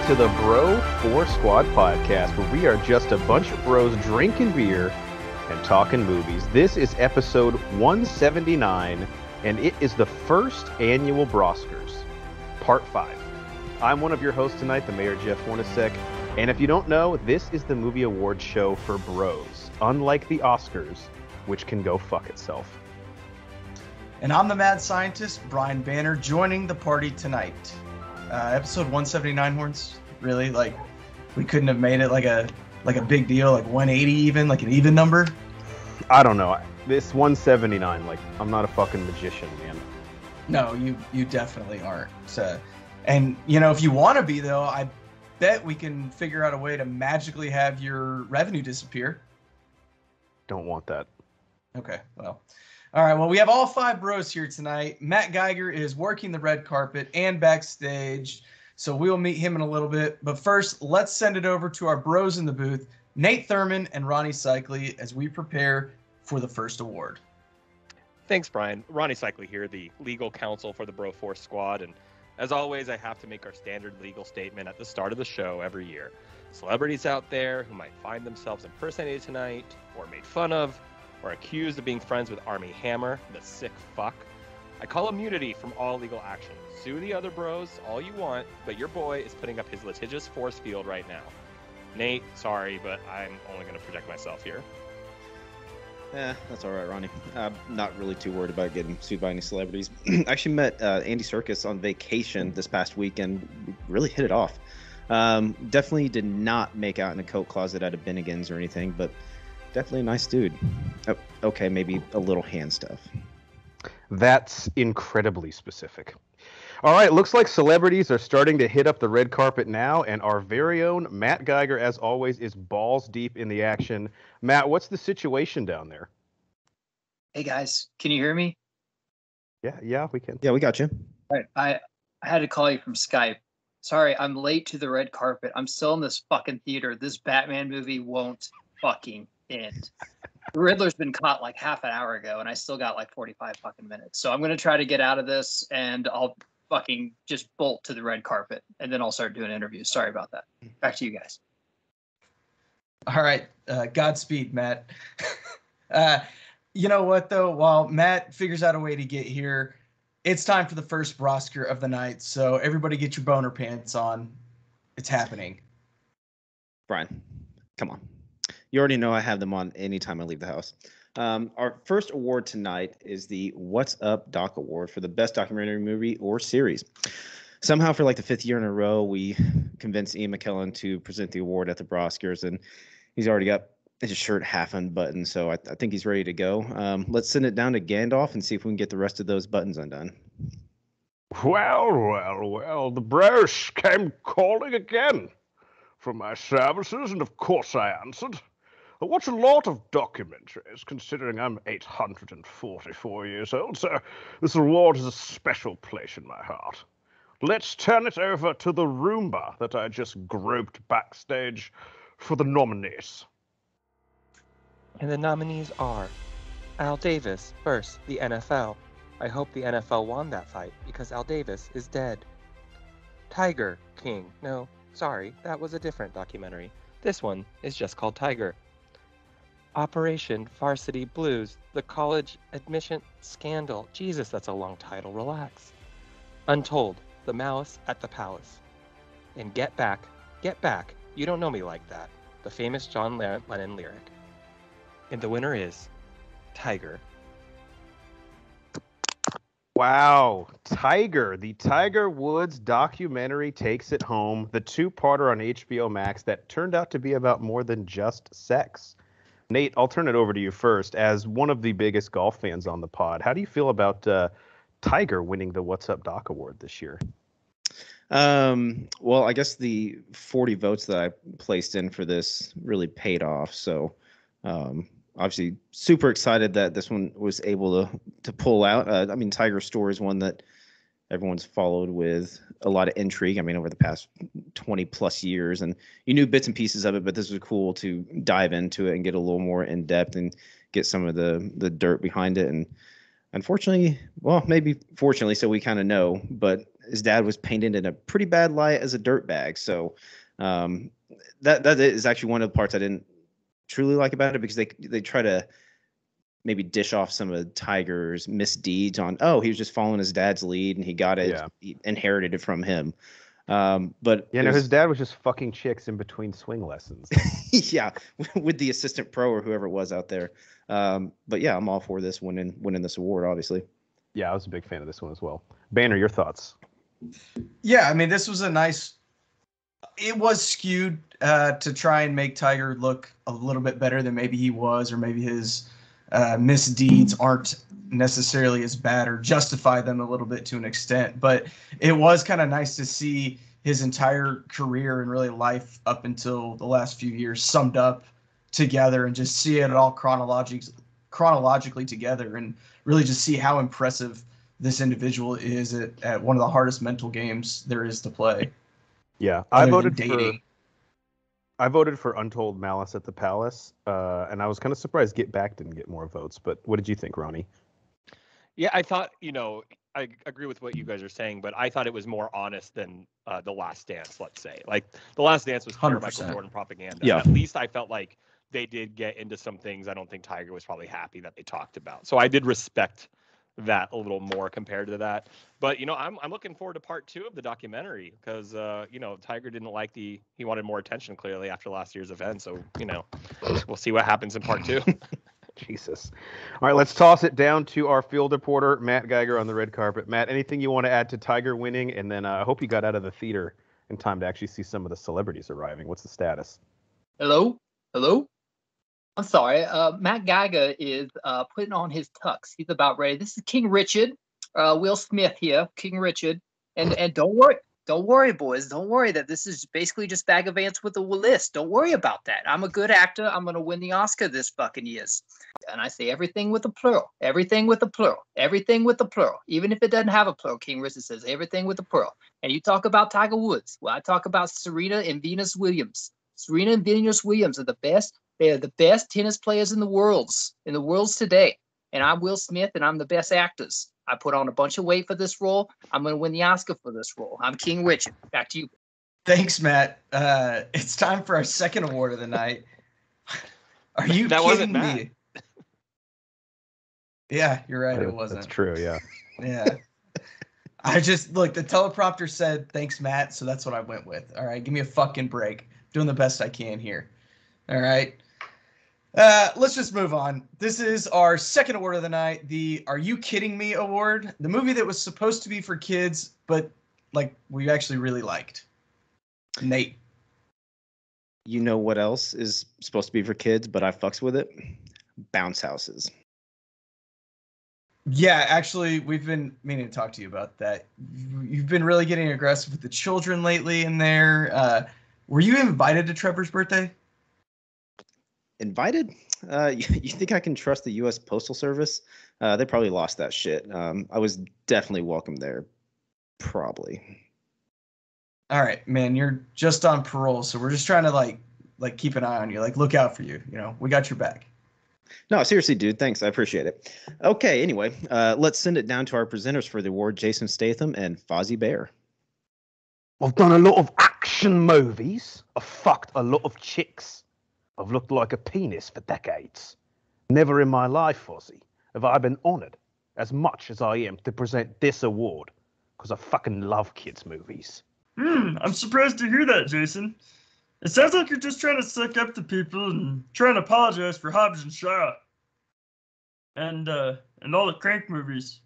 to the Bro 4 Squad podcast, where we are just a bunch of bros drinking beer and talking movies. This is episode 179, and it is the First Annual Broscars, Part 5. I'm one of your hosts tonight, the Mayor Jeff Hornacek, and if you don't know, this is the movie award show for bros, unlike the Oscars, which can go fuck itself. And I'm the mad scientist, Brian Banner, joining the party tonight. Episode 179, Horns. Really? Like, we couldn't have made it like a big deal, like 180 even, like an even number? I don't know. This 179, like, I'm not a fucking magician, man. No, you definitely aren't. And, you know, if you want to be, though, I bet we can figure out a way to magically have your revenue disappear. Don't want that. Okay, well. All right, well, we have all five bros here tonight. Matt Geiger is working the red carpet and backstage, so we'll meet him in a little bit. But first, let's send it over to our bros in the booth, Nate Thurman and Ronnie Cycli, as we prepare for the first award. Thanks, Brian. Ronnie Cycli here, the legal counsel for the Bro Force Squad. And as always, I have to make our standard legal statement at the start of the show every year. Celebrities out there who might find themselves impersonated tonight, or made fun of, or accused of being friends with Armie Hammer, the sick fuck, I call immunity from all legal action. Sue the other bros all you want, but your boy is putting up his litigious force field right now. Nate, sorry, but I'm only going to protect myself here. That's all right, Ronnie. I'm not really too worried about getting sued by any celebrities. I actually met Andy Serkis on vacation this past weekend. We really hit it off. Definitely did not make out in a coat closet at a Bennigan's or anything, but definitely a nice dude. Oh, okay, maybe a little hand stuff. That's incredibly specific. All right, looks like celebrities are starting to hit up the red carpet now, and our very own Matt Geiger, as always, is balls deep in the action. Matt, what's the situation down there? Hey, guys, can you hear me? Yeah, we can. Yeah, we got you. All right, I had to call you from Skype. Sorry, I'm late to the red carpet. I'm still in this fucking theater. This Batman movie won't fucking end. The Riddler's been caught like half an hour ago, and I still got like 45 fucking minutes. So I'm going to try to get out of this, and I'll fucking just bolt to the red carpet, and then I'll start doing interviews. Sorry about that. Back to you guys. All right, Godspeed, Matt. You know what, though? While Matt figures out a way to get here, it's time for the first Broscar of the night. So everybody get your boner pants on. It's happening. Brian, come on. You already know I have them on anytime I leave the house. Our first award tonight is the What's Up Doc Award for the Best Documentary Movie or Series. Somehow, for like the fifth year in a row, we convinced Ian McKellen to present the award at the Broscars, and he's already got his shirt half unbuttoned, so I think he's ready to go. Let's send it down to Gandalf and see if we can get the rest of those buttons undone. Well, the bros came calling again for my services, and of course I answered. I watch a lot of documentaries, considering I'm 844 years old, so this award has a special place in my heart. Let's turn it over to the Roomba that I just groped backstage for the nominees. And the nominees are Al Davis, first, the NFL. I hope the NFL won that fight, because Al Davis is dead. Tiger King. No, sorry, that was a different documentary. This one is just called Tiger. Operation Varsity Blues, the college admission scandal. Jesus, that's a long title. Relax. Untold, the mouse at the palace. And Get Back, you don't know me like that. The famous John Lennon lyric. And the winner is Tiger. Wow, Tiger. The Tiger Woods documentary takes it home. The two-parter on HBO Max that turned out to be about more than just sex. Nate, I'll turn it over to you first. As one of the biggest golf fans on the pod, how do you feel about Tiger winning the What's Up Doc Award this year? Well, I guess the 40 votes that I placed in for this really paid off. So obviously super excited that this one was able to pull out. I mean, Tiger's story is one that everyone's followed with a lot of intrigue. I mean, over the past 20 plus years, and you knew bits and pieces of it, but this was cool to dive into it and get a little more in depth and get some of the dirt behind it. And unfortunately, well, maybe fortunately, so we kind of know, but his dad was painted in a pretty bad light as a dirtbag. So that is actually one of the parts I didn't truly like about it, because they try to maybe dish off some of Tiger's misdeeds on, oh, he was just following his dad's lead and he got it, he inherited it from him. But his dad was just fucking chicks in between swing lessons. Yeah, with the assistant pro or whoever it was out there. But yeah, I'm all for this winning this award, obviously. Yeah, I was a big fan of this one as well. Banner, your thoughts? Yeah, I mean, this was it was skewed to try and make Tiger look a little bit better than maybe he was, or maybe his misdeeds aren't necessarily as bad, or justify them a little bit to an extent. But it was kind of nice to see his entire career and really life up until the last few years summed up together, and just see it all chronologically together, and really just see how impressive this individual is at one of the hardest mental games there is to play. Yeah, I voted for Untold Malice at the Palace, and I was kind of surprised Get Back didn't get more votes. But what did you think, Ronnie? Yeah, I thought, I agree with what you guys are saying, but I thought it was more honest than The Last Dance, let's say. Like, The Last Dance was pure 100%. Michael Jordan propaganda. Yeah. At least I felt like they did get into some things I don't think Tiger was probably happy that they talked about. So I did respect that a little more compared to that. But, I'm looking forward to part 2 of the documentary, because, Tiger didn't like he wanted more attention clearly after last year's event. So, we'll see what happens in part 2. Jesus. All right, let's toss it down to our field reporter, Matt Geiger, on the red carpet. Matt, anything you want to add to Tiger winning? And then I hope you got out of the theater in time to actually see some of the celebrities arriving. What's the status? Hello? I'm sorry. Matt Geiger is putting on his tux. He's about ready. This is King Richard. Will Smith here, King Richard. And don't worry, boys. Don't worry that this is basically just Bag of Ants with a list. Don't worry about that. I'm a good actor. I'm going to win the Oscar this fucking years. And I say everything with a plural. Everything with a plural. Everything with a plural. Even if it doesn't have a plural, King Richard says everything with a plural. And you talk about Tiger Woods. Well, I talk about Serena and Venus Williams. Serena and Venus Williams are the best. They are the best tennis players in the worlds today. And I'm Will Smith, and I'm the best actors. I put on a bunch of weight for this role. I'm going to win the Oscar for this role. I'm King Richard. Back to you. Thanks, Matt. It's time for our second award of the night. Are you kidding me? Yeah, you're right. It wasn't. That's true, yeah. Yeah. I just, look, the teleprompter said, thanks, Matt, so that's what I went with. All right, give me a fucking break. Doing the best I can here. All right. Let's just move on. This is our second award of the night, the Are You Kidding Me award. The movie that was supposed to be for kids, but we actually really liked. Nate. You know what else is supposed to be for kids, but I fucks with it? Bounce houses. Yeah, actually, we've been meaning to talk to you about that. You've been really getting aggressive with the children lately in there. Were you invited to Trevor's birthday? Invited? You think I can trust the U.S. Postal Service? They probably lost that shit. I was definitely welcome there. Probably. All right, man, you're just on parole, so we're just trying to like keep an eye on you, look out for you. We got your back. No, seriously, dude. Thanks. I appreciate it. Okay, anyway, let's send it down to our presenters for the award, Jason Statham and Fozzie Bear. I've done a lot of action movies. I've fucked a lot of chicks. I've looked like a penis for decades. Never in my life, Fozzie, have I been honoured as much as I am to present this award, because I fucking love kids' movies. I'm surprised to hear that, Jason. It sounds like you're just trying to suck up to people and trying to apologize for Hobbs and Shaw. And all the Crank movies.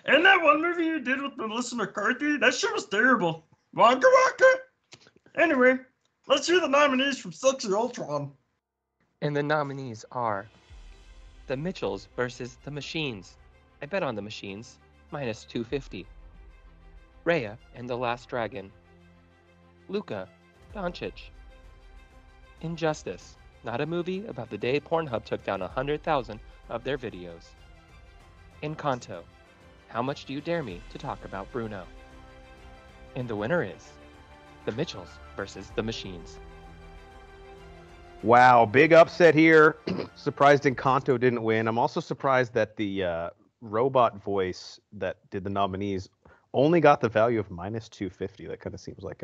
And that one movie you did with Melissa McCarthy, that shit was terrible. Wonka wonka! Anyway, let's hear the nominees from Sexy Ultron. And the nominees are The Mitchells versus The Machines. I bet on The Machines. Minus 250. Raya and the Last Dragon. Luka Doncic. Injustice. Not a movie about the day Pornhub took down 100,000 of their videos. Encanto. How much do you dare me to talk about Bruno? And the winner is The Mitchells versus The Machines. Wow, big upset here. Surprised Encanto didn't win. I'm also surprised that the robot voice that did the nominees only got the value of -250. That kind of seems like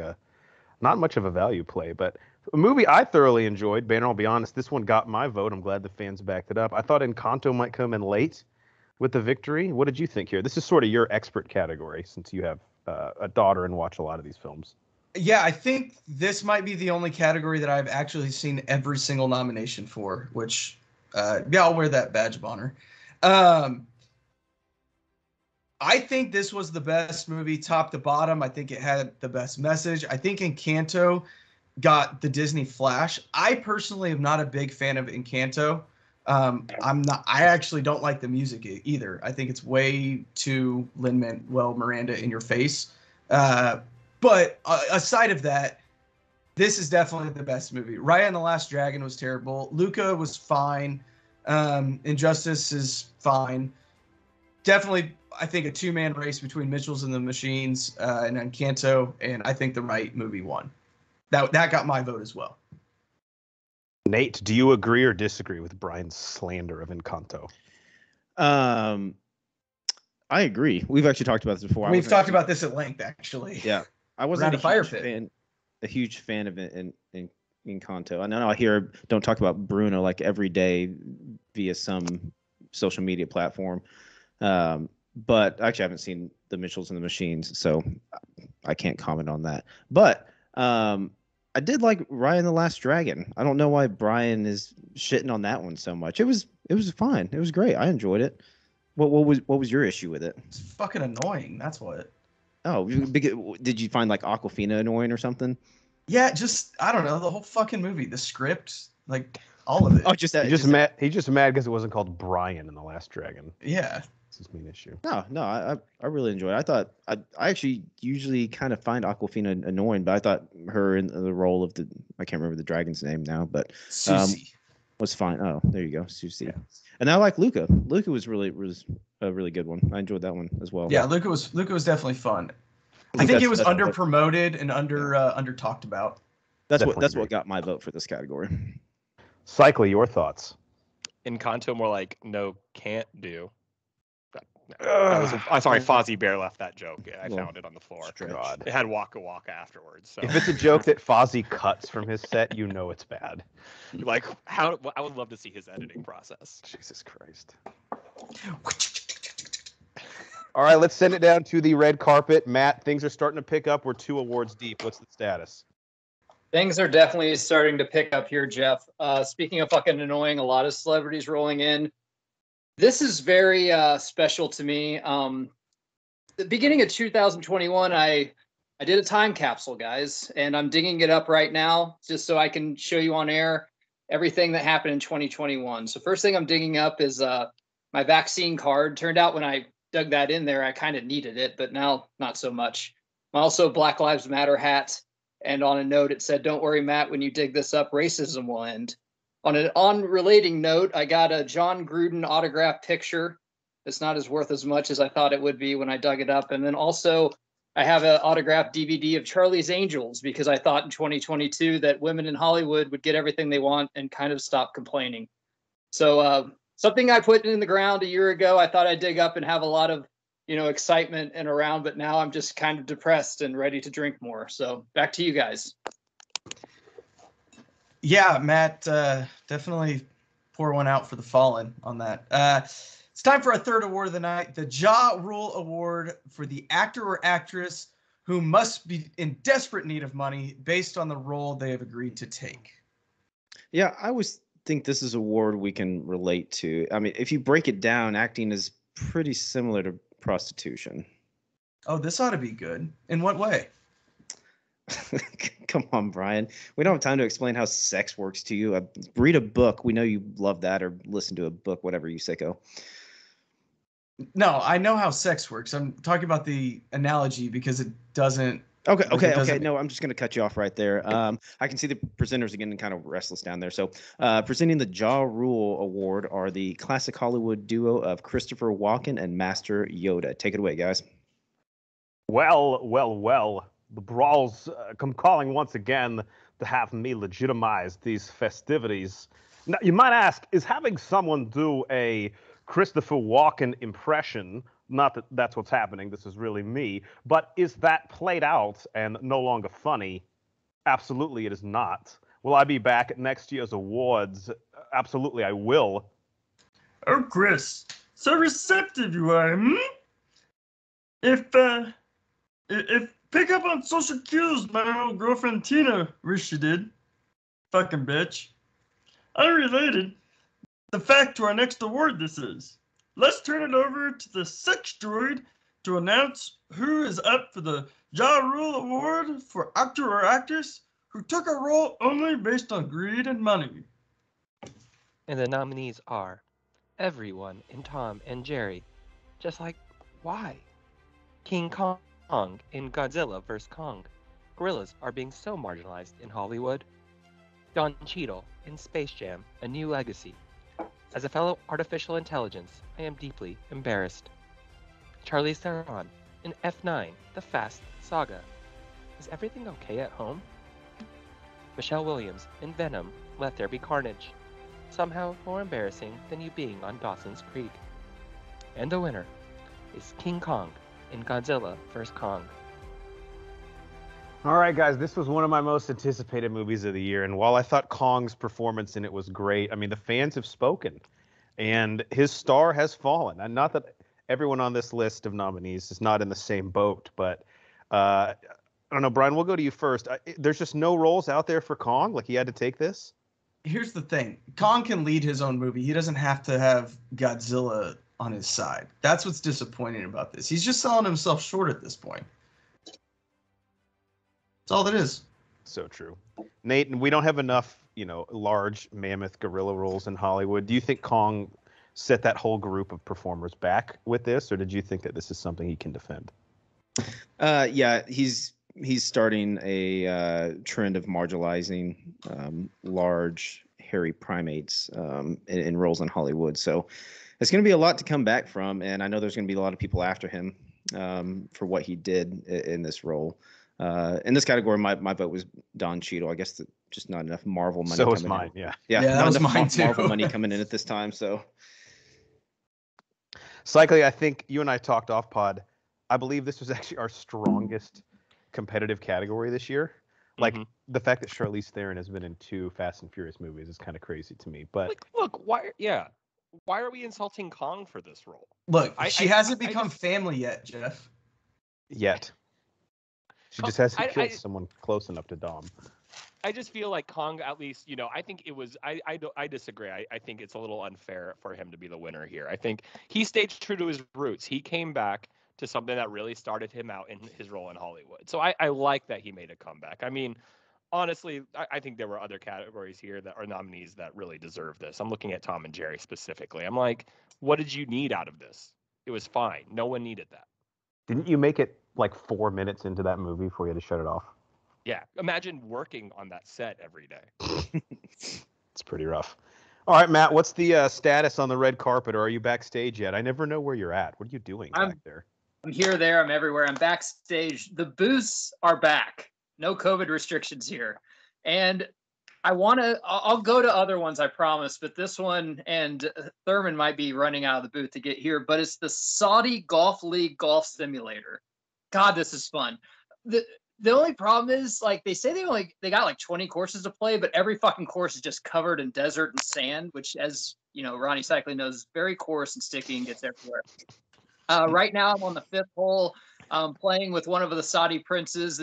not much of a value play, but a movie I thoroughly enjoyed. Banner, I'll be honest, this one got my vote. I'm glad the fans backed it up. I thought Encanto might come in late with the victory. What did you think here? This is sort of your expert category since you have a daughter and watch a lot of these films. Yeah, I think this might be the only category that I've actually seen every single nomination for, which, yeah, I'll wear that badge of honor. I think this was the best movie top to bottom. I think it had the best message. I think Encanto got the Disney flash. I personally am not a big fan of Encanto. I actually don't like the music either. I think it's way too Lin-Manuel Miranda in your face. But aside of that, this is definitely the best movie. Raya and the Last Dragon was terrible. Luca was fine. Injustice is fine. Definitely, I think a two-man race between Mitchells and the Machines and Encanto, and I think the right movie won. That got my vote as well. Nate, do you agree or disagree with Brian's slander of Encanto? I agree. We've actually talked about this before. We've talked about this at length, actually. Yeah, I wasn't a huge fan of it in Encanto. I know I hear don't talk about Bruno like every day via some social media platform. But actually, I haven't seen the Mitchells and the Machines, so I can't comment on that. But I did like Raya and the Last Dragon. I don't know why Brian is shitting on that one so much. It was fine. It was great. I enjoyed it. What was your issue with it? It's fucking annoying. That's what. Oh, did you find like Aquafina annoying or something? Yeah, just I don't know the whole fucking movie, the script, like all of it. Oh, just that. He's just mad because it wasn't called Brian in The Last Dragon. Yeah. His main issue. No, I really enjoyed it. I thought I actually usually kind of find Aquafina annoying, but I thought her in the role of I can't remember the dragon's name now, but Susie was fine. Oh, there you go, Susie. Yeah. And I like Luca. Luca was a really good one. I enjoyed that one as well. Yeah, Luca was definitely fun. I think it was under promoted and under talked about. That's what got my vote for this category. Cycly, your thoughts? Encanto more like no can't do. I'm sorry, Fozzie Bear left that joke. I found it on the floor. God. It had Waka Waka afterwards. So. If it's a joke that Fozzie cuts from his set, you know it's bad. Like, I would love to see his editing process. Jesus Christ. All right, let's send it down to the red carpet. Matt, things are starting to pick up. We're 2 awards deep. What's the status? Things are definitely starting to pick up here, Jeff. Speaking of fucking annoying, a lot of celebrities rolling in. This is very special to me. The beginning of 2021, I did a time capsule, guys, and I'm digging it up right now just so I can show you on air everything that happened in 2021. So first thing I'm digging up is my vaccine card. Turned out when I dug that in there, I kind of needed it, but now not so much. Also, Black Lives Matter hat. And on a note, it said, "Don't worry, Matt, when you dig this up, racism will end." On an unrelating note, I got a John Gruden autographed picture. It's not as worth as much as I thought it would be when I dug it up. And then also, I have an autographed DVD of Charlie's Angels because I thought in 2022 that women in Hollywood would get everything they want and kind of stop complaining. So something I put in the ground a year ago, I thought I'd dig up and have a lot of, excitement and around, but now I'm just kind of depressed and ready to drink more. So back to you guys. Yeah, Matt, definitely pour one out for the fallen on that. It's time for our third award of the night, the Ja Rule Award for the actor or actress who must be in desperate need of money based on the role they have agreed to take. Yeah, I always think this is a award we can relate to. I mean, if you break it down, acting is pretty similar to prostitution. Oh, this ought to be good. In what way? Come on, Brian. We don't have time to explain how sex works to you. Read a book. We know you love that, or listen to a book, whatever you sicko. No, I know how sex works. I'm talking about the analogy because it doesn't. Okay. No, I'm just going to cut you off right there. I can see the presenters are getting kind of restless down there. So presenting the Ja Rule Award are the classic Hollywood duo of Christopher Walken and Master Yoda. Take it away, guys. Well. The brawls come calling once again to have me legitimize these festivities. Now, you might ask, is having someone do a Christopher Walken impression not that that's what's happening. This is really me. But is that played out and no longer funny? Absolutely, it is not. Will I be back at next year's awards? Absolutely, I will. Oh, Chris, so receptive you are, hmm? If pick up on social cues my old girlfriend Tina wish she did. Fucking bitch. Unrelated, the fact to our next award this is. Let's turn it over to the sex droid to announce who is up for the Ja Rule Award for actor or actress who took a role only based on greed and money. And the nominees are everyone in Tom and Jerry. Just like, why? King Kong in Godzilla vs. Kong. Gorillas are being so marginalized in Hollywood. Don Cheadle in Space Jam, A New Legacy. As a fellow artificial intelligence, I am deeply embarrassed. Charlize Theron in F9, The Fast Saga. Is everything okay at home? Michelle Williams in Venom, Let There Be Carnage. Somehow more embarrassing than you being on Dawson's Creek. And the winner is King Kong in Godzilla vs. Kong. All right, guys, this was one of my most anticipated movies of the year. And while I thought Kong's performance in it was great, I mean, the fans have spoken. And his star has fallen. And not that everyone on this list of nominees is not in the same boat, but I don't know, Brian, we'll go to you first. There's just no roles out there for Kong? Like, he had to take this? Here's the thing. Kong can lead his own movie. He doesn't have to have Godzilla on his side. That's what's disappointing about this. He's just selling himself short at this point. That's all that is. So true. Nate, we don't have enough, large mammoth gorilla roles in Hollywood. Do you think Kong set that whole group of performers back with this, or did you think that this is something he can defend? Yeah, he's starting a trend of marginalizing large, hairy primates in roles in Hollywood. So it's going to be a lot to come back from, and I know there's going to be a lot of people after him for what he did in this role. In this category, my vote was Don Cheadle. I guess just not enough Marvel money. So was mine. In. Yeah, not that was enough mine too. Marvel money coming in at this time. So, Cycly, I think you and I talked off pod. I believe this was actually our strongest competitive category this year. Like the fact that Charlize Theron has been in 2 Fast and Furious movies is kind of crazy to me. But look, why are we insulting Kong for this role? Look, she hasn't become family yet, Jeff. Yet. She just hasn't killed someone close enough to Dom. I just feel like Kong, at least, I think it was. I disagree. I think it's a little unfair for him to be the winner here. I think he stayed true to his roots. He came back to something that really started him out in his role in Hollywood. So I like that he made a comeback. I mean, honestly, I think there were other categories here that are nominees that really deserve this. I'm looking at Tom and Jerry specifically. I'm like, what did you need out of this? It was fine. No one needed that. Didn't you make it like 4 minutes into that movie before you had to shut it off? Yeah. Imagine working on that set every day. It's pretty rough. All right, Matt, what's the status on the red carpet, or are you backstage yet? I never know where you're at. What are you doing back there? I'm here, there, I'm everywhere. I'm backstage. The booths are back. No COVID restrictions here. And I'll go to other ones, I promise, but this one, and Thurman might be running out of the booth to get here, but it's the Saudi Golf League Golf Simulator. God, this is fun. The only problem is, like, they say they got like 20 courses to play, but every fucking course is just covered in desert and sand, which, as you know, Ronnie Cycling knows, is very coarse and sticky and gets everywhere. Right now, I'm on the 5th hole, playing with one of the Saudi princes.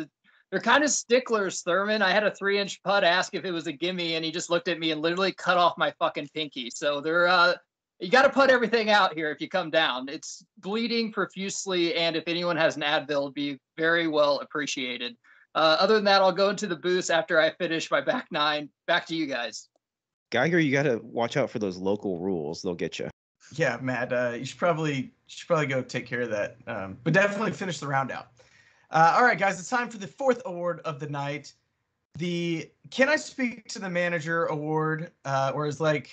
They're kind of sticklers, Thurman. I had a 3-inch putt ask if it was a gimme, and he just looked at me and literally cut off my fucking pinky. So you got to put everything out here if you come down. It's bleeding profusely, and if anyone has an Advil, it'd be very well appreciated. Other than that, I'll go into the booths after I finish my back 9. Back to you guys. Geiger, you got to watch out for those local rules. They'll get you. Yeah, Matt, you should probably go take care of that. But definitely finish the round out. All right, guys, it's time for the 4th award of the night. The Can I Speak to the Manager award, or as like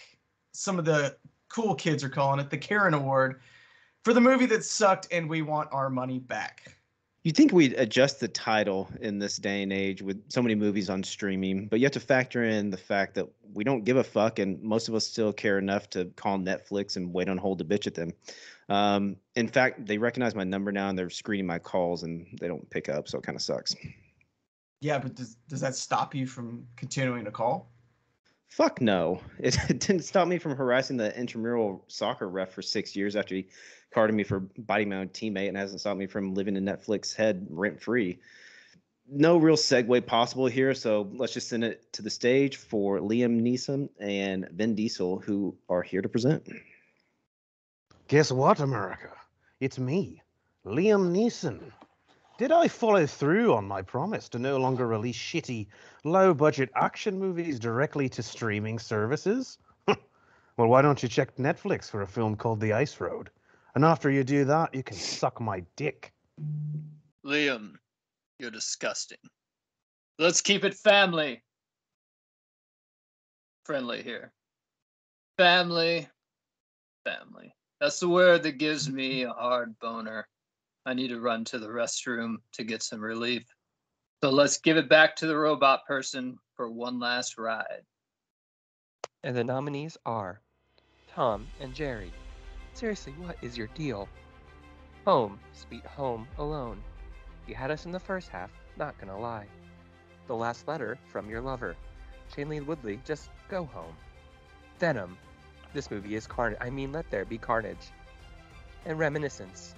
some of the cool kids are calling it, the Karen Award, for the movie that sucked and we want our money back. You'd think we'd adjust the title in this day and age with so many movies on streaming, but you have to factor in the fact that we don't give a fuck, and most of us still care enough to call Netflix and wait on hold to bitch at them. In fact, they recognize my number now, and they're screening my calls, and they don't pick up, so it kind of sucks. Yeah, but does that stop you from continuing to call? Fuck no. It didn't stop me from harassing the intramural soccer ref for 6 years after he carded me for biting my own teammate, and hasn't stopped me from living in Netflix head rent-free. No real segue possible here, so let's just send it to the stage for Liam Neeson and Vin Diesel, who are here to present. Guess what, America? It's me, Liam Neeson. Did I follow through on my promise to no longer release shitty, low-budget action movies directly to streaming services? Well, why don't you check Netflix for a film called The Ice Road? And after you do that, you can suck my dick. Liam, you're disgusting. Let's keep it family friendly here. Family. That's the word that gives me a hard boner. I need to run to the restroom to get some relief. So let's give it back to the robot person for one last ride. And the nominees are Tom and Jerry. Seriously, what is your deal? Home, Sweet Home Alone. You had us in the first half, not gonna lie. The Last Letter from Your Lover. Shailene Woodley, just go home. Venom. This movie is carnage. Let there be carnage. And Reminiscence.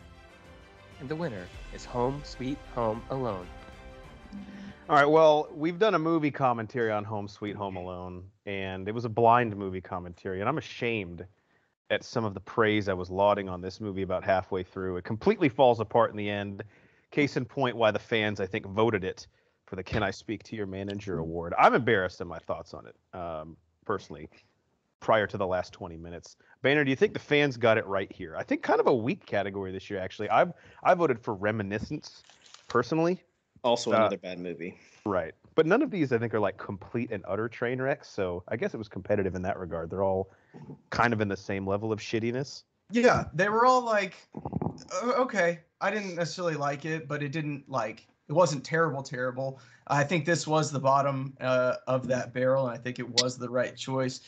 And the winner is Home Sweet Home Alone. All right, well, we've done a movie commentary on Home Sweet Home Alone, and it was a blind movie commentary, and I'm ashamed at some of the praise I was lauding on this movie about halfway through. It completely falls apart in the end. Case in point why the fans, I think, voted it for the Can I Speak to Your Manager award. I'm embarrassed in my thoughts on it, personally, prior to the last 20 minutes. Banner, do you think the fans got it right here? I think kind of a weak category this year, actually. I voted for Reminiscence, personally. Also another bad movie. Right. But none of these, I think, are like complete and utter train wrecks. So I guess it was competitive in that regard. They're all kind of in the same level of shittiness. Yeah, they were all like, okay. I didn't necessarily like it, but it wasn't terrible. I think this was the bottom of that barrel, and I think it was the right choice.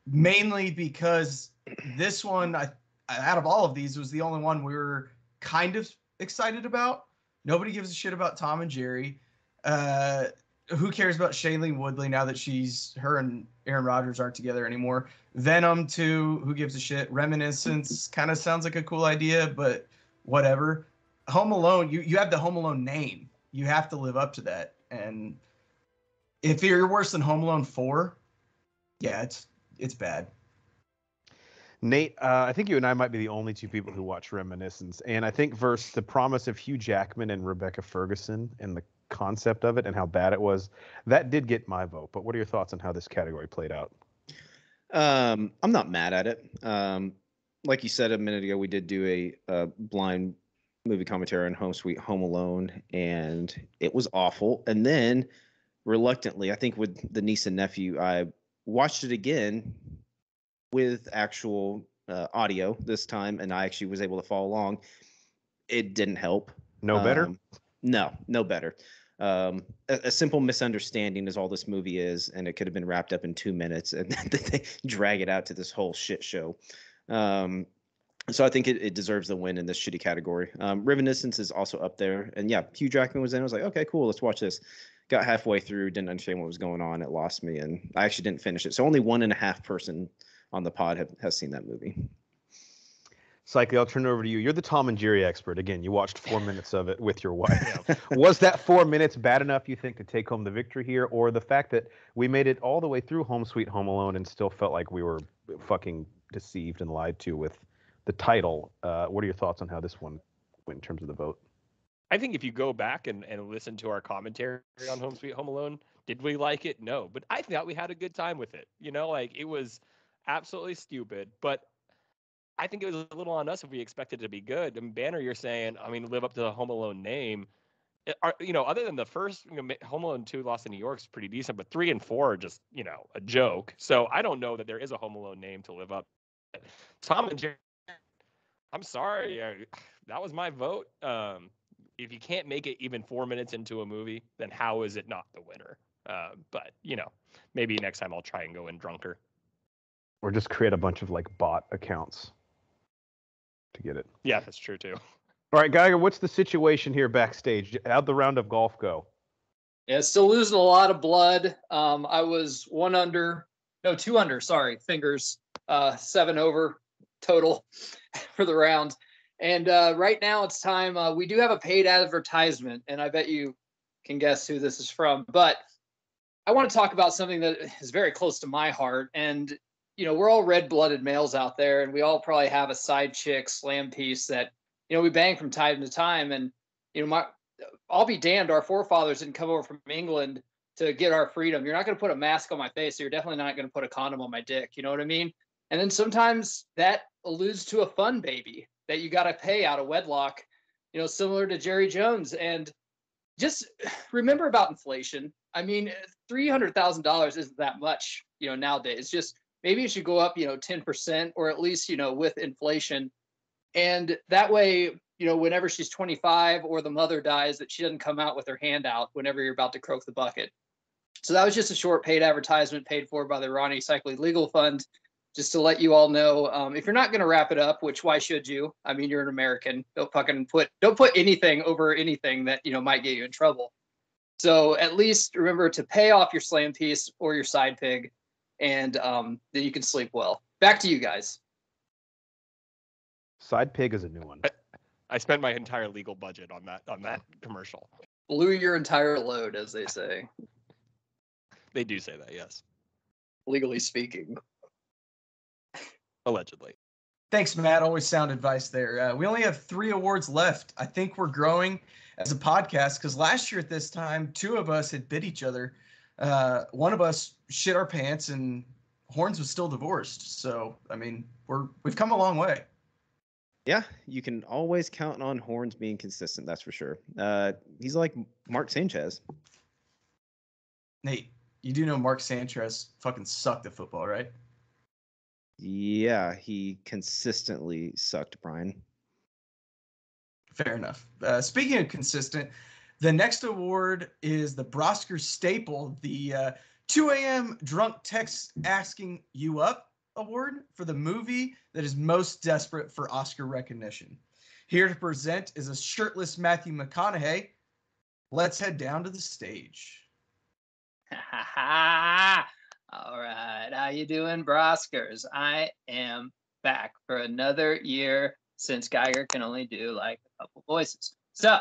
Mainly because this one, out of all of these, was the only one we were kind of excited about. Nobody gives a shit about Tom and Jerry. Who cares about Shailene Woodley now that her and Aaron Rodgers aren't together anymore? Venom 2, who gives a shit? Reminiscence kind of sounds like a cool idea, but whatever. Home Alone, you have the Home Alone name. You have to live up to that. And if you're worse than Home Alone 4, yeah, it's bad. Nate, I think you and I might be the only two people who watch Reminiscence. And I think versus the promise of Hugh Jackman and Rebecca Ferguson and the concept of it and how bad it was, that did get my vote. But what are your thoughts on how this category played out? I'm not mad at it. Like you said a minute ago, we did do a blind movie commentary on Home Sweet Home Alone, and it was awful. And then, reluctantly, I think with the niece and nephew, I watched it again with actual audio this time, and I actually was able to follow along. It didn't help. No better? No better. A simple misunderstanding is all this movie is, and it could have been wrapped up in 2 minutes, and they drag it out to this whole shit show. So I think it deserves the win in this shitty category. Reminiscence is also up there, and yeah, Hugh Jackman was in. I was like, okay, cool, let's watch this. Got halfway through, didn't understand what was going on. It lost me, and I actually didn't finish it. So only 1.5 person on the pod has seen that movie. Psyche, I'll turn it over to you. You're the Tom and Jerry expert. Again, you watched 4 minutes of it with your wife. Was that 4 minutes bad enough, you think, to take home the victory here? Or the fact that we made it all the way through Home Sweet Home Alone and still felt like we were fucking deceived and lied to with the title? What are your thoughts on how this one went in terms of the vote? I think if you go back and listen to our commentary on Home Sweet Home Alone, did we like it? No. But I thought we had a good time with it. It was absolutely stupid, but I think it was a little on us if we expected it to be good. And Banner, you're saying, live up to the Home Alone name. Other than the first, Home Alone 2 Lost in New York is pretty decent, but 3 and 4 are just, a joke. So I don't know that there is a Home Alone name to live up. Tom and Jerry, I'm sorry. That was my vote. if you can't make it even 4 minutes into a movie, then how is it not the winner? But maybe next time I'll try and go in drunker. Or just create a bunch of like bot accounts to get it. Yeah, that's true too. All right, Geiger, what's the situation here backstage? How'd the round of golf go? Yeah, still losing a lot of blood. I was 2 under, sorry, fingers, 7 over total for the round. And right now it's time. We do have a paid advertisement, and I bet you can guess who this is from. But I want to talk about something that is very close to my heart. And, we're all red-blooded males out there, and we all probably have a side chick slam piece that, we bang from time to time. And, I'll be damned, our forefathers didn't come over from England to get our freedom. You're not going to put a mask on my face, so you're definitely not going to put a condom on my dick. You know what I mean? And then sometimes that alludes to a fun baby that you got to pay out of wedlock, similar to Jerry Jones. And just remember about inflation. I mean, $300,000 isn't that much, nowadays. Just maybe it should go up, 10%, or at least, with inflation. And that way, whenever she's 25 or the mother dies, that she doesn't come out with her hand out whenever you're about to croak the bucket. So that was just a short paid advertisement paid for by the Ronnie Cycli Legal Fund, just to let you all know. If you're not going to wrap it up, which why should you? I mean, you're an American. Don't put anything over anything that might get you in trouble. So at least remember to pay off your slam piece or your side pig, and then you can sleep well. Back to you guys. Side pig is a new one. I spent my entire legal budget on that commercial. Blew your entire load, as they say. They do say that, yes. Legally speaking. Allegedly. Thanks, Matt. Always sound advice there. We only have 3 awards left. I think we're growing as a podcast because last year at this time, 2 of us had bit each other. One of us shit our pants, and Horns was still divorced. So, I mean, we've come a long way. Yeah, you can always count on Horns being consistent. That's for sure. He's like Mark Sanchez. Nate, you do know Mark Sanchez fucking sucked at football, right? Yeah, he consistently sucked, Brian. Fair enough. Speaking of consistent, the next award is the Broscars staple, the 2 a.m. drunk text asking you up award for the movie that is most desperate for Oscar recognition. Here to present is a shirtless Matthew McConaughey. Let's head down to the stage. All right, how you doing, Broscars? I am back for another year since Geiger can only do like a couple voices. So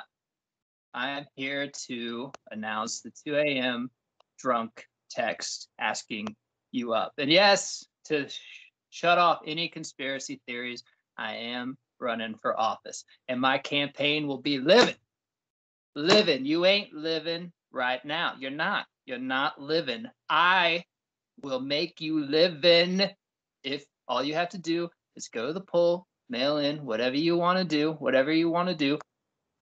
I'm here to announce the 2 a.m. drunk text asking you up. And yes, to shut off any conspiracy theories, I am running for office. And my campaign will be living. Living. You ain't living right now. You're not. You're not living. I will make you living if all you have to do is go to the poll, mail in whatever you want to do, whatever you want to do.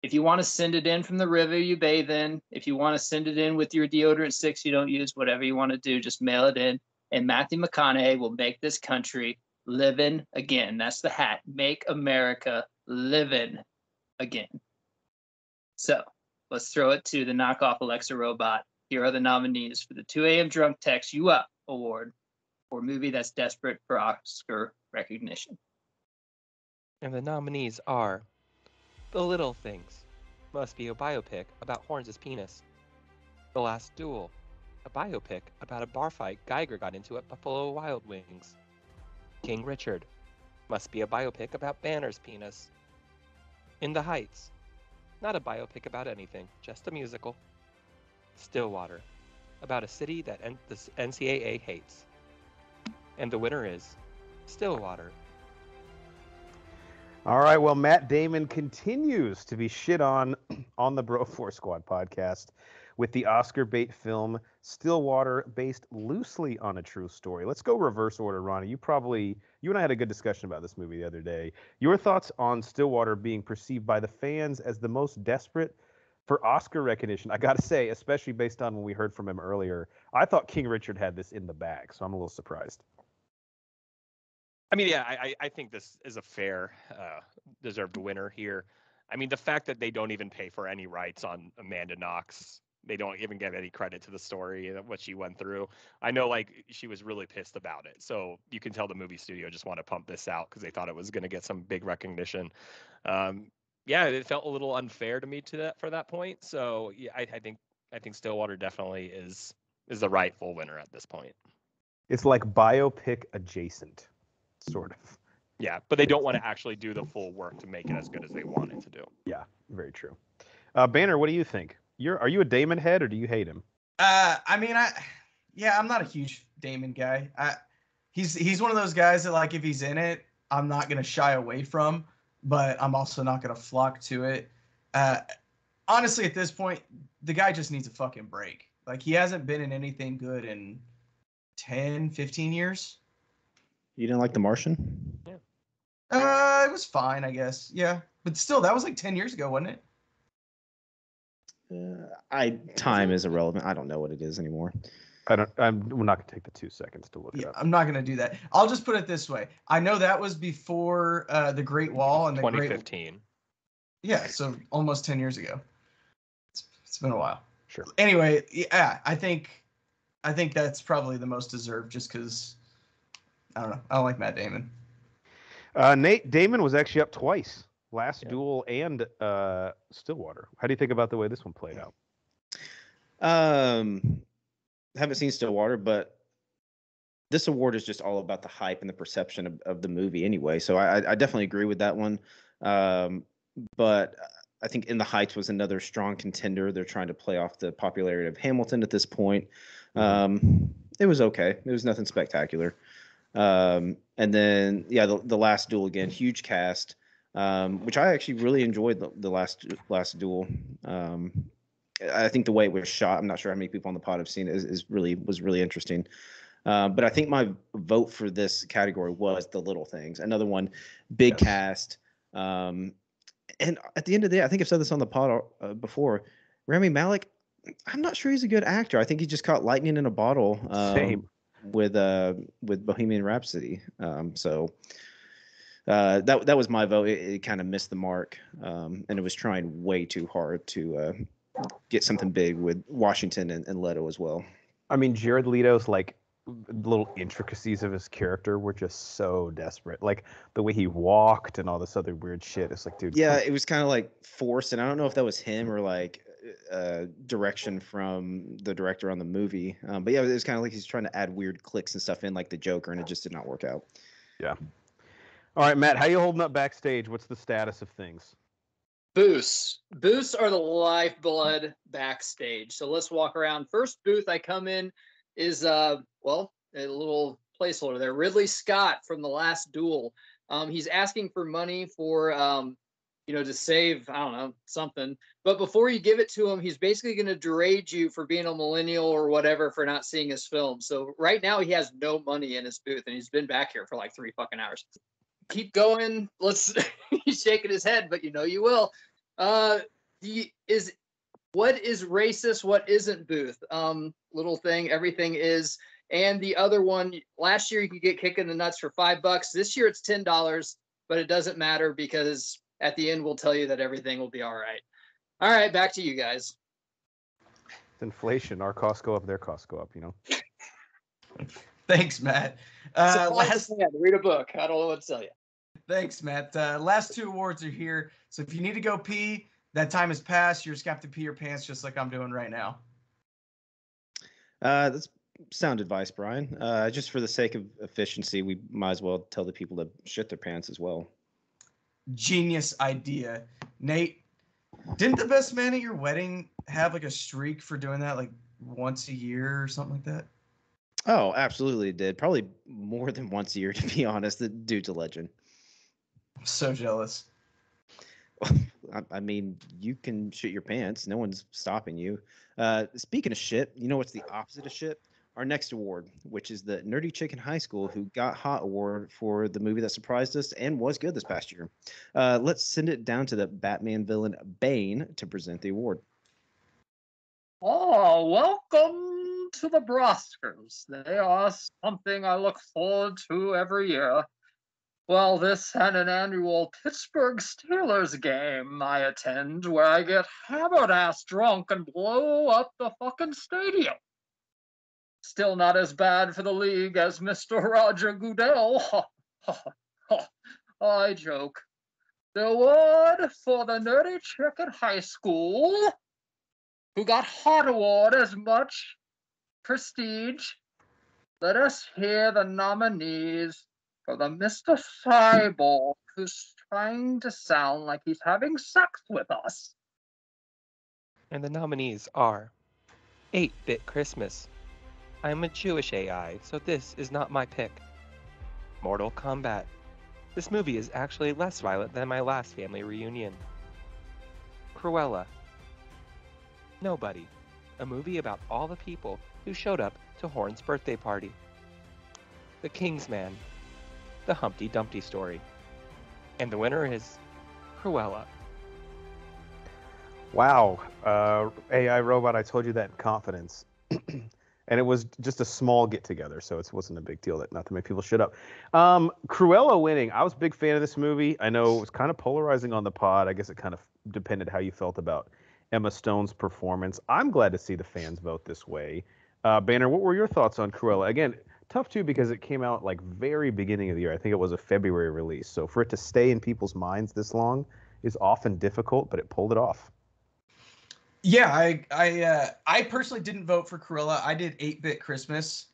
If you want to send it in from the river you bathe in, if you want to send it in with your deodorant sticks you don't use, whatever you want to do, just mail it in. And Matthew McConaughey will make this country living again. That's the hat. Make America living again. So let's throw it to the knockoff Alexa robot. Here are the nominees for the 2 a.m. Drunk Text You Up Award for a movie that's desperate for Oscar recognition. And the nominees are The Little Things, must be a biopic about Horns' penis. The Last Duel, a biopic about a bar fight Geiger got into at Buffalo Wild Wings. King Richard, must be a biopic about Banner's penis. In the Heights, not a biopic about anything, just a musical. Stillwater, about a city that the NCAA hates. And the winner is Stillwater. All right, well, Matt Damon continues to be shit on the Bro Force Squad podcast with the Oscar bait film Stillwater, based loosely on a true story. Let's go reverse order, Ronnie. You and I had a good discussion about this movie the other day. Your thoughts on Stillwater being perceived by the fans as the most desperate for Oscar recognition? I got to say, especially based on when we heard from him earlier, I thought King Richard had this in the bag, so I'm a little surprised. I mean, yeah, I think this is a fair, deserved winner here. I mean, the fact that they don't even pay for any rights on Amanda Knox, they don't even give any credit to the story and what she went through. I know, like, she was really pissed about it. So you can tell the movie studio just want to pump this out because they thought it was going to get some big recognition. Yeah, it felt a little unfair to me for that point. So yeah, I think Stillwater definitely is the rightful winner at this point. It's like biopic adjacent, sort of. Yeah, but they don't want to actually do the full work to make it as good as they want it to do. Yeah, very true. Banner, what do you think? Are you a Damon head or do you hate him? I mean, I'm not a huge Damon guy. He's one of those guys that, like, if he's in it, I'm not gonna shy away from, but I'm also not gonna flock to it. Honestly, at this point, the guy just needs a fucking break. Like, he hasn't been in anything good in 10, 15 years. You didn't like The Martian? Yeah. It was fine, I guess. Yeah, but still, that was like 10 years ago, wasn't it? Time is irrelevant. I don't know what it is anymore. We're not gonna take the 2 seconds to look it up. I'm not gonna do that. I'll just put it this way. I know that was before the Great Wall and the 2015. Yeah, so almost 10 years ago. It's been a while. Sure. Anyway, yeah, I think that's probably the most deserved, just because I don't know. I don't like Matt Damon. Nate, Damon was actually up twice. Last Duel and Stillwater. How do you think about the way this one played out? Haven't seen Stillwater, but this award is just all about the hype and the perception of the movie anyway. So I definitely agree with that one. But I think In the Heights was another strong contender. They're trying to play off the popularity of Hamilton at this point. It was okay. It was nothing spectacular. And then, the Last Duel again, huge cast, which I actually really enjoyed the last Duel. I think the way it was shot, I'm not sure how many people on the pod have seen it, was really interesting. But I think my vote for this category was The Little Things. Another one, big cast. And at the end of the day, I think I've said this on the pod before, Rami Malek, I'm not sure he's a good actor. I think he just caught lightning in a bottle. Same. With Bohemian Rhapsody. So that was my vote. It kind of missed the mark, and it was trying way too hard to get something big with Washington and Leto as well. I mean, Jared Leto's like little intricacies of his character were just so desperate. Like the way he walked and all this other weird shit. It's like, dude. Yeah, it was kind of like forced, and I don't know if that was him or like direction from the director on the movie. But yeah, it was kind of like he's trying to add weird clicks and stuff in, like the Joker, and it just did not work out. Yeah. All right, Matt, how you holding up backstage? What's the status of things? Booths are the lifeblood backstage. So let's walk around. First booth I come in is a little placeholder there. Ridley Scott from The Last Duel. He's asking for money for to save, I don't know, something. But before you give it to him, he's basically going to deride you for being a millennial or whatever for not seeing his film. So right now he has no money in his booth, and he's been back here for like 3 fucking hours. Keep going. He's shaking his head, but you will. What is racist? What isn't booth? Little thing, everything is. And the other one, last year you could get kicked in the nuts for $5. This year it's $10, but it doesn't matter because at the end we'll tell you that everything will be all right. All right, back to you guys. It's inflation. Our costs go up, their costs go up, Thanks, Matt. Read a book. I don't know what to tell you. Thanks, Matt. Last 2 awards are here. So if you need to go pee, that time has passed. You're just going to have to pee your pants just like I'm doing right now. That's sound advice, Brian. Just for the sake of efficiency, we might as well tell the people to shit their pants as well. Genius idea. Nate, didn't the best man at your wedding have like a streak for doing that like once a year or something like that? Oh, absolutely it did. Probably more than once a year, to be honest. The dude's a legend. I'm so jealous. I mean, you can shit your pants. No one's stopping you. Speaking of shit, you know what's the opposite of shit? Our next award, which is the Nerdy Chick in High School Who Got Hot Award for the movie that surprised us and was good this past year. Let's send it down to the Batman villain Bane to present the award. Oh, welcome to the Broscars. They are something I look forward to every year. Well, this and an annual Pittsburgh Steelers game I attend where I get hammered ass drunk and blow up the fucking stadium. Still not as bad for the league as Mr. Roger Goodell. I joke. The award for the nerdy chick at high school who got Hart Award as much prestige. Let us hear the nominees for the Mr. Cyborg who's trying to sound like he's having sex with us. And the nominees are 8-Bit Christmas. I'm a Jewish AI, so this is not my pick. Mortal Kombat. This movie is actually less violent than my last family reunion. Cruella. Nobody. A movie about all the people who showed up to Horn's birthday party. The Kingsman. The Humpty Dumpty story. And the winner is Cruella. Wow. AI robot, I told you that in confidence. And it was just a small get together, so it wasn't a big deal, not to make people shut up. Cruella winning. I was a big fan of this movie. I know it was kind of polarizing on the pod. I guess it kind of depended how you felt about Emma Stone's performance. I'm glad to see the fans vote this way. Banner, what were your thoughts on Cruella? Again, tough too because it came out like very beginning of the year. I think it was a February release. So for it to stay in people's minds this long is often difficult, but it pulled it off. Yeah, I personally didn't vote for Cruella. I did 8-Bit Christmas,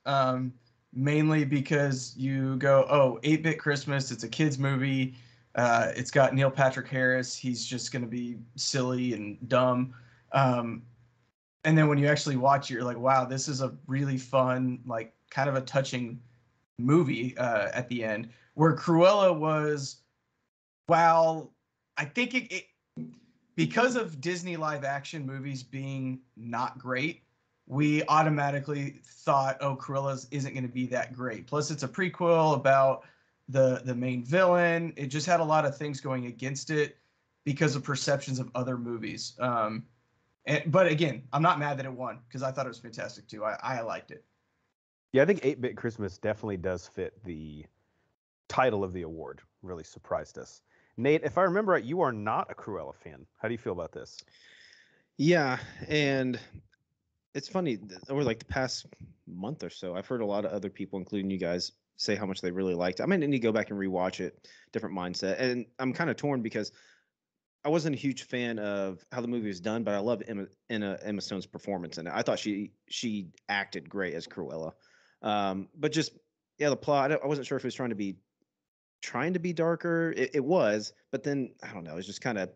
mainly because you go, 8-Bit Christmas, it's a kid's movie. It's got Neil Patrick Harris. He's just going to be silly and dumb. And then when you actually watch it, you're like, wow, this is a really fun, like kind of a touching movie at the end. Where Cruella was, wow, I think it because of Disney live action movies being not great, we automatically thought, Cruella isn't going to be that great. Plus, it's a prequel about the main villain. It just had a lot of things going against it because of perceptions of other movies. But again, I'm not mad that it won because I thought it was fantastic too. I liked it. Yeah, I think 8-Bit Christmas definitely does fit the title of the award. Really surprised us. Nate, if I remember right, you are not a Cruella fan. How do you feel about this? Yeah, and it's funny, over like the past month or so, I've heard a lot of other people, including you guys, say how much they really liked it. I might need to go back and rewatch it, different mindset. And I'm kind of torn because I wasn't a huge fan of how the movie was done, but I love Emma Stone's performance in it. I thought she acted great as Cruella. But just, yeah, the plot, I wasn't sure if it was trying to be darker. It was, but then I don't know, it's just kind of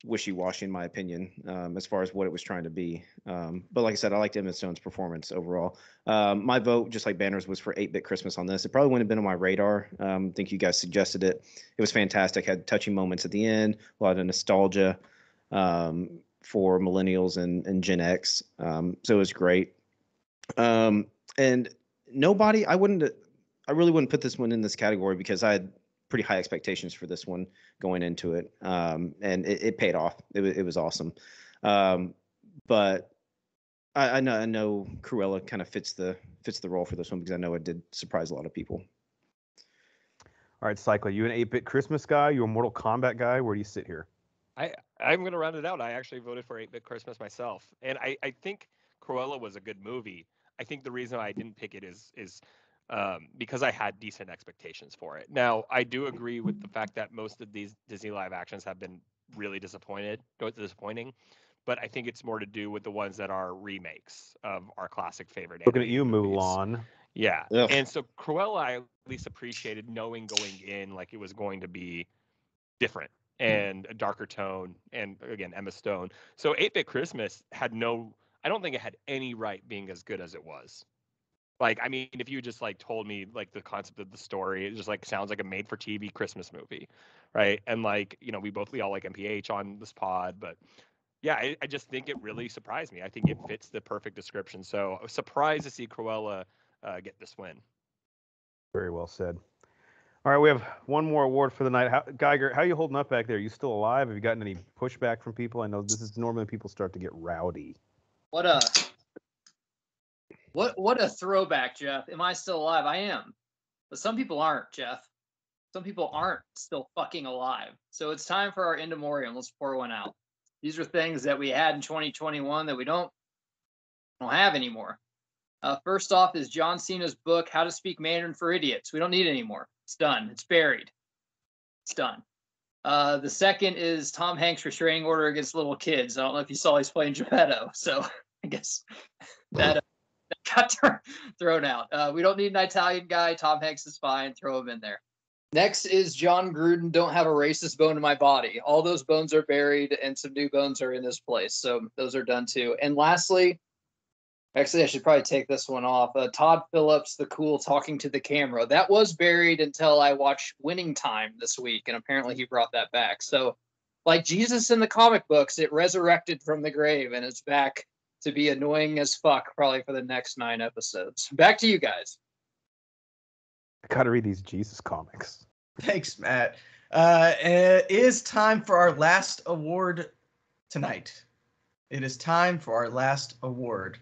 wishy-washy in my opinion, as far as what it was trying to be. But like I said, I liked Emma Stone's performance overall. My vote, just like Banner's, was for 8-Bit Christmas on this. It probably wouldn't have been on my radar. I think you guys suggested it. It was fantastic. Had touching moments at the end, a lot of nostalgia for millennials and Gen X. So it was great. And Nobody, I really wouldn't put this one in this category because I had pretty high expectations for this one going into it, and it paid off. It was awesome, but I know Cruella kind of fits the role for this one because I know it did surprise a lot of people. All right, Cycler, you an 8-Bit Christmas guy? You a Mortal Kombat guy? Where do you sit here? I'm going to round it out. I actually voted for 8-Bit Christmas myself, and I think Cruella was a good movie. I think the reason I didn't pick it is because I had decent expectations for it. Now, I do agree with the fact that most of these Disney live actions have been really disappointing, but I think it's more to do with the ones that are remakes of our classic favorite Looking at you, movies. Mulan. Yeah. Ugh. And so Cruella, I at least appreciated knowing going in like it was going to be different and a darker tone, and again, Emma Stone. So 8-Bit Christmas I don't think it had any right being as good as it was. Like, I mean, if you just like told me like the concept of the story, it just like sounds like a made-for-TV Christmas movie, right? And like, we all like MPH on this pod, but yeah, I just think it really surprised me. I think it fits the perfect description. So I was surprised to see Cruella get this win. Very well said. All right, we have one more award for the night. Geiger, how are you holding up back there? Are you still alive? Have you gotten any pushback from people? I know this is normally people start to get rowdy. What a throwback, Jeff. Am I still alive? I am. But some people aren't, Jeff. some people aren't still fucking alive. So it's time for our in memoriam. Let's pour one out. These are things that we had in 2021 that we don't have anymore. First off is John Cena's book, How to Speak Mandarin for Idiots. We don't need it anymore. It's done. It's buried. It's done. The second is Tom Hanks' restraining order against little kids. I don't know if you saw he's playing Geppetto, so I guess that got thrown out. We don't need an Italian guy. Tom Hanks is fine. Throw him in there. Next is John Gruden, don't have a racist bone in my body. All those bones are buried and some new bones are in this place. So those are done too. And lastly, actually, I should probably take this one off. Todd Phillips, the cool talking to the camera. That was buried until I watched Winning Time this week, and apparently he brought that back. So, like Jesus in the comic books, it resurrected from the grave, and it's back to be annoying as fuck probably for the next 9 episodes. Back to you guys. I gotta read these Jesus comics. Thanks, Matt. It is time for our last award tonight. It is time for our last award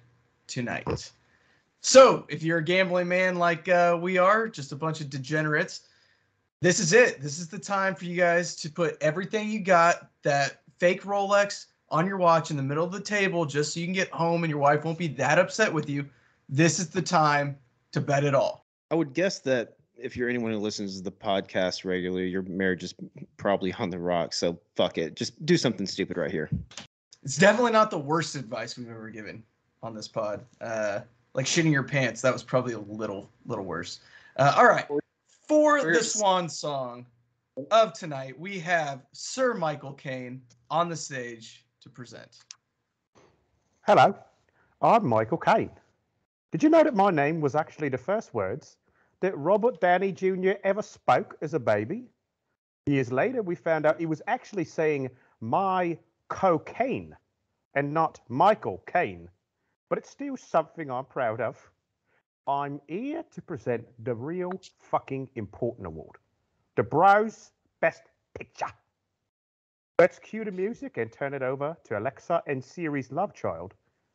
tonight. So, if you're a gambling man like we are, just a bunch of degenerates, this is it. This is the time for you guys to put everything you got, that fake Rolex, on your watch in the middle of the table, just so you can get home and your wife won't be that upset with you. This is the time to bet it all. I would guess that if you're anyone who listens to the podcast regularly, your marriage is probably on the rocks. So fuck it. Just do something stupid right here. It's definitely not the worst advice we've ever given on this pod. Like shitting your pants, that was probably a little worse. All right. For the swan song of tonight, we have Sir Michael Caine on the stage to present. Hello, I'm Michael Caine. Did you know that my name was actually the first words that Robert Downey Jr. ever spoke as a baby? Years later, we found out he was actually saying my cocaine and not Michael Caine. But it's still something I'm proud of. I'm here to present the real fucking important award. The Bros Best Picture. Let's cue the music and turn it over to Alexa and Siri's love child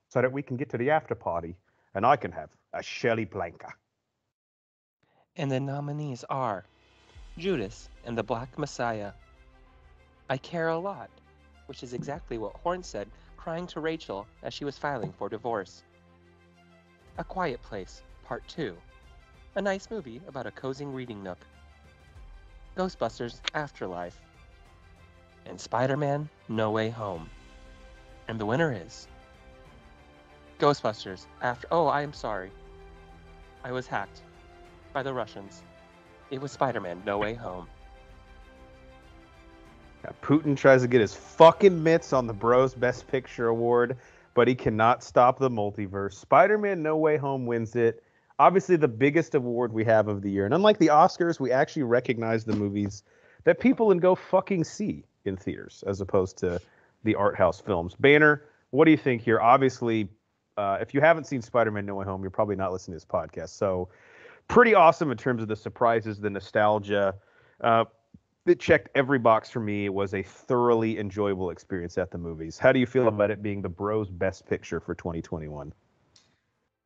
so that we can get to the after party and I can have a Shirley Blanca. And the nominees are Judas and the Black Messiah, I Care a Lot, which is exactly what Horn said, crying to Rachel as she was filing for divorce. A Quiet Place, Part 2, a nice movie about a cozy reading nook. Ghostbusters Afterlife, and Spider-Man No Way Home. And the winner is Ghostbusters After... Oh, I am sorry. I was hacked by the Russians. It was Spider-Man No Way Home. Now, Putin tries to get his fucking mitts on the Bros Best Picture Award, but he cannot stop the multiverse. Spider-Man No Way Home wins it. Obviously the biggest award we have of the year. And unlike the Oscars, we actually recognize the movies that people can go fucking see in theaters, as opposed to the art house films. Banner, what do you think here? Obviously, if you haven't seen Spider-Man No Way Home, you're probably not listening to this podcast. So pretty awesome in terms of the surprises, the nostalgia. It checked every box for me. It was a thoroughly enjoyable experience at the movies. How do you feel about it being the Bros Best Picture for 2021?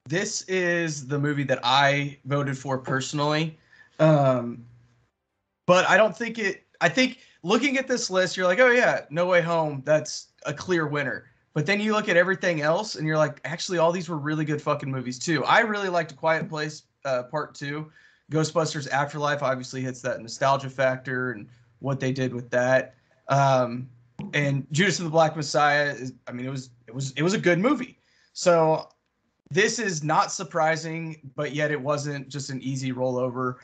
This is the movie that I voted for personally. But I don't think it... I think looking at this list, you're like, oh yeah, No Way Home, that's a clear winner. But then you look at everything else, and you're like, actually, all these were really good fucking movies too. I really liked A Quiet Place Part 2. Ghostbusters Afterlife obviously hits that nostalgia factor and what they did with that. And Judas and the Black Messiah is, I mean, it was a good movie. So this is not surprising, but yet it wasn't just an easy rollover.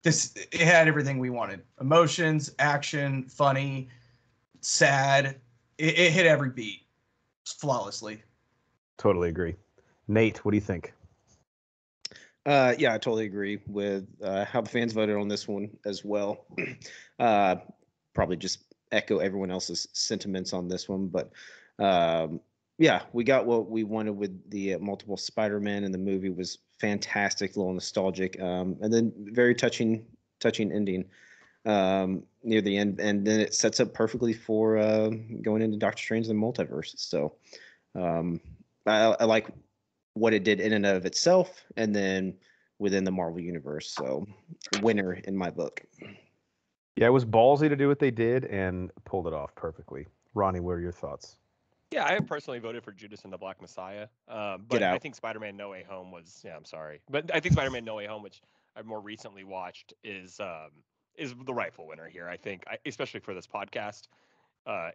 It had everything we wanted: emotions, action, funny, sad. It hit every beat flawlessly. Totally agree. Nate, what do you think? Yeah, I totally agree with how the fans voted on this one as well. Probably just echo everyone else's sentiments on this one, but yeah, we got what we wanted with the multiple Spider-Man, and the movie was fantastic, a little nostalgic, and then very touching ending near the end, and then it sets up perfectly for going into Doctor Strange and the Multiverse. So I like what it did in and of itself, and then within the Marvel universe. So, winner in my book. Yeah, it was ballsy to do what they did and pulled it off perfectly. Ronnie, what are your thoughts? Yeah, I personally voted for Judas and the Black Messiah. Get But out. I think Spider-Man No Way Home was, yeah, I'm sorry. But I think Spider-Man No Way Home, which I've more recently watched, is the rightful winner here. I think, especially for this podcast,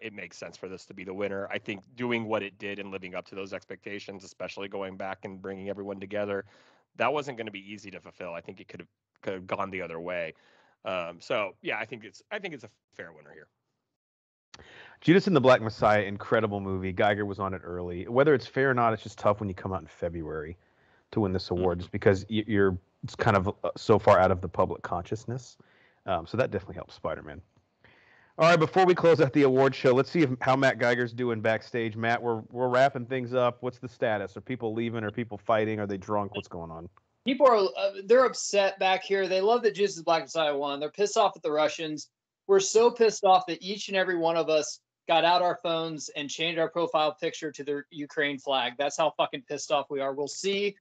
it makes sense for this to be the winner. I think doing what it did and living up to those expectations, especially going back and bringing everyone together, that wasn't going to be easy to fulfill. I think it could have gone the other way. So yeah, I think it's a fair winner here. Judas and the Black Messiah, incredible movie. Geiger was on it early. Whether it's fair or not, it's just tough when you come out in February to win this award, just because it's kind of so far out of the public consciousness. So that definitely helps Spider-Man. All right, before we close out the award show, let's see how Matt Geiger's doing backstage. Matt, we're wrapping things up. What's the status? Are people leaving? Are people fighting? Are they drunk? What's going on? People are they're upset back here. They love that Judas and the Black Messiah won. They're pissed off at the Russians. We're so pissed off that each and every one of us got out our phones and changed our profile picture to the Ukraine flag. That's how fucking pissed off we are. We'll see,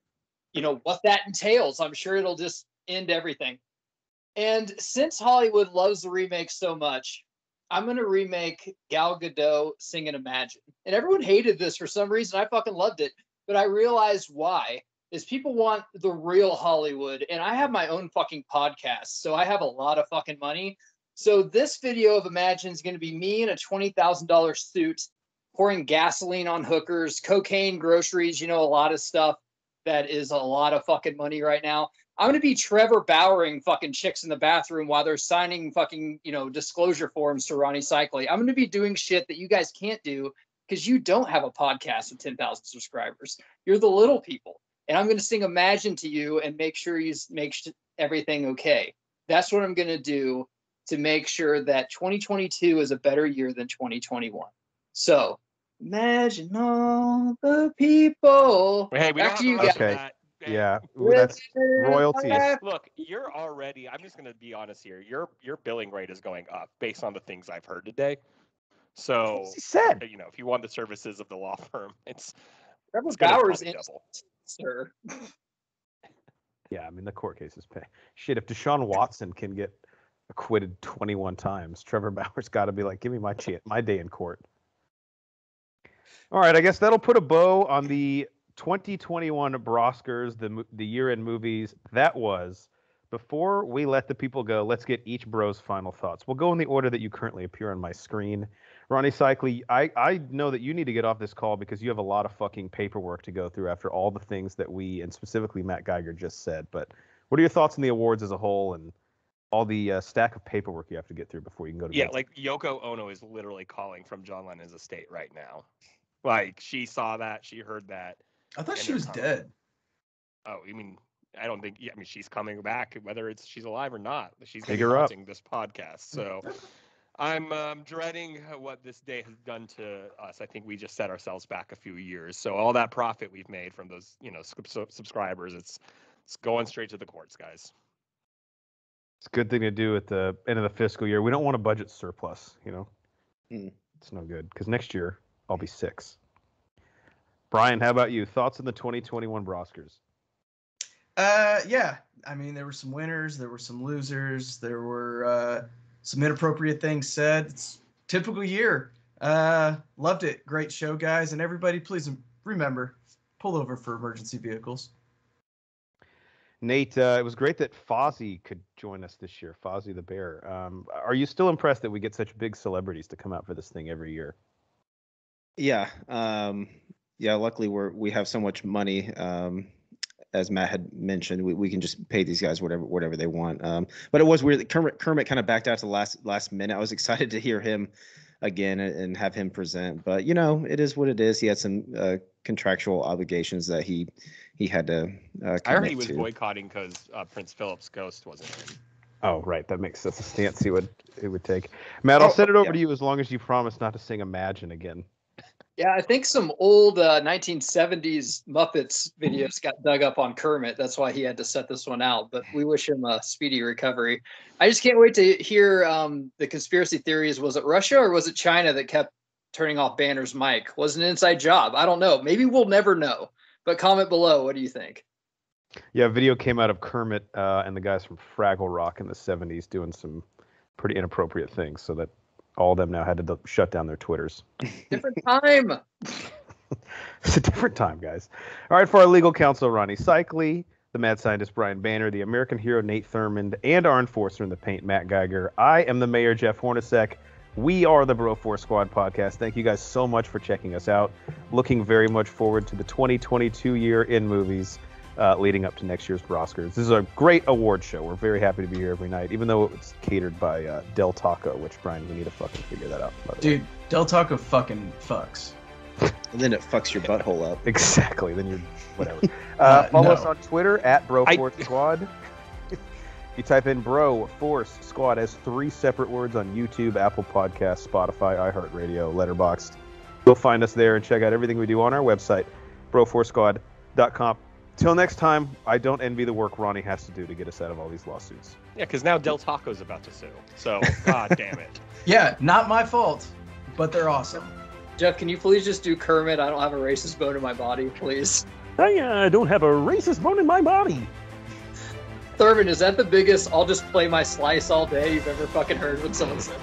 what that entails. I'm sure it'll just end everything. And since Hollywood loves the remake so much, I'm going to remake Gal Gadot singing Imagine. And everyone hated this for some reason. I fucking loved it. But I realized why. Is people want the real Hollywood. And I have my own fucking podcast. So I have a lot of fucking money. So this video of Imagine is going to be me in a $20,000 suit, pouring gasoline on hookers, cocaine, groceries, a lot of stuff that is a lot of fucking money right now. I'm going to be Trevor Bowering fucking chicks in the bathroom while they're signing fucking, disclosure forms to Ronnie Cycli. I'm going to be doing shit that you guys can't do because you don't have a podcast with 10,000 subscribers. You're the little people. And I'm going to sing Imagine to you and make sure you make everything okay. That's what I'm going to do to make sure that 2022 is a better year than 2021. So, imagine all the people. Hey, we don't have to rush that. Yeah, that's royalties. Look, you're already. I'm just going to be honest here. Your billing rate is going up based on the things I've heard today. So, he said, if you want the services of the law firm, it's Trevor Bowers double. Sir. Yeah, I mean the court cases pay. Shit, if Deshaun Watson can get acquitted 21 times, Trevor Bauer's got to be like, give me my day in court. All right, I guess that'll put a bow on the 2021 Broscars, the year-end movies. That was. Before we let the people go, let's get each bro's final thoughts. We'll go in the order that you currently appear on my screen. Ronnie Cycli, I know that you need to get off this call because you have a lot of fucking paperwork to go through after all the things that we, and specifically Matt Geiger, just said. But what are your thoughts on the awards as a whole and all the stack of paperwork you have to get through before you can go to bed? Yeah, like Yoko Ono is literally calling from John Lennon's estate right now. Like, she saw that, she heard that. I thought she was dead. Oh, you mean... I don't think. Yeah, I mean, she's coming back, whether she's alive or not. She's going to be watching this podcast, so I'm dreading what this day has done to us. I think we just set ourselves back a few years. So all that profit we've made from those, subscribers, it's going straight to the courts, guys. It's a good thing to do at the end of the fiscal year. We don't want a budget surplus, It's no good because next year I'll be 6. Brian, how about you? Thoughts on the 2021 Broscars? Yeah. I mean, there were some winners, there were some losers, there were some inappropriate things said. It's a typical year. Loved it. Great show, guys. And everybody, please remember, pull over for emergency vehicles. Nate, it was great that Fozzie could join us this year, Fozzie the Bear. Are you still impressed that we get such big celebrities to come out for this thing every year? Yeah. Yeah, luckily we have so much money. As Matt had mentioned, we can just pay these guys whatever they want. But it was weird that Kermit kind of backed out to the last minute. I was excited to hear him again and have him present. But it is what it is. He had some contractual obligations that he had to. I heard he was boycotting because Prince Philip's ghost wasn't in. Oh, right. That's a stance he would take. Matt, I'll send it over to you as long as you promise not to sing Imagine again. Yeah, I think some old 1970s Muppets videos got dug up on Kermit. That's why he had to set this one out. But we wish him a speedy recovery. I just can't wait to hear the conspiracy theories. Was it Russia or was it China that kept turning off Banner's mic? Was it an inside job? I don't know. Maybe we'll never know. But comment below. What do you think? Yeah, a video came out of Kermit and the guys from Fraggle Rock in the 70s doing some pretty inappropriate things, so that all of them now had to shut down their Twitters. Different time. It's a different time, guys. All right, for our legal counsel, Ronnie Cycli, the mad scientist, Brian Banner, the American hero, Nate Thurmond, and our enforcer in the paint, Matt Geiger. I am the mayor, Jeff Hornacek. We are the Bro Force Squad podcast. Thank you guys so much for checking us out. Looking very much forward to the 2022 year in movies leading up to next year's Broscars. This is a great award show. We're very happy to be here every night, even though it's catered by Del Taco, which, Brian, we need to fucking figure that out. Dude, Del Taco fucking fucks. And then it fucks your butthole up. Exactly. Then you're whatever. Follow us on Twitter at Broforce Squad. You type in Bro Force Squad as 3 separate words on YouTube, Apple Podcasts, Spotify, iHeartRadio, Letterboxd. You'll find us there and check out everything we do on our website, broforcesquad.com. Till next time, I don't envy the work Ronnie has to do to get us out of all these lawsuits. Yeah, because now Del Taco's about to sue. So, god damn it. Yeah, not my fault, but they're awesome. Jeff, can you please just do Kermit? I don't have a racist bone in my body, please. I don't have a racist bone in my body. Thurman, is that the biggest I'll just play my slice all day you've ever fucking heard when someone said?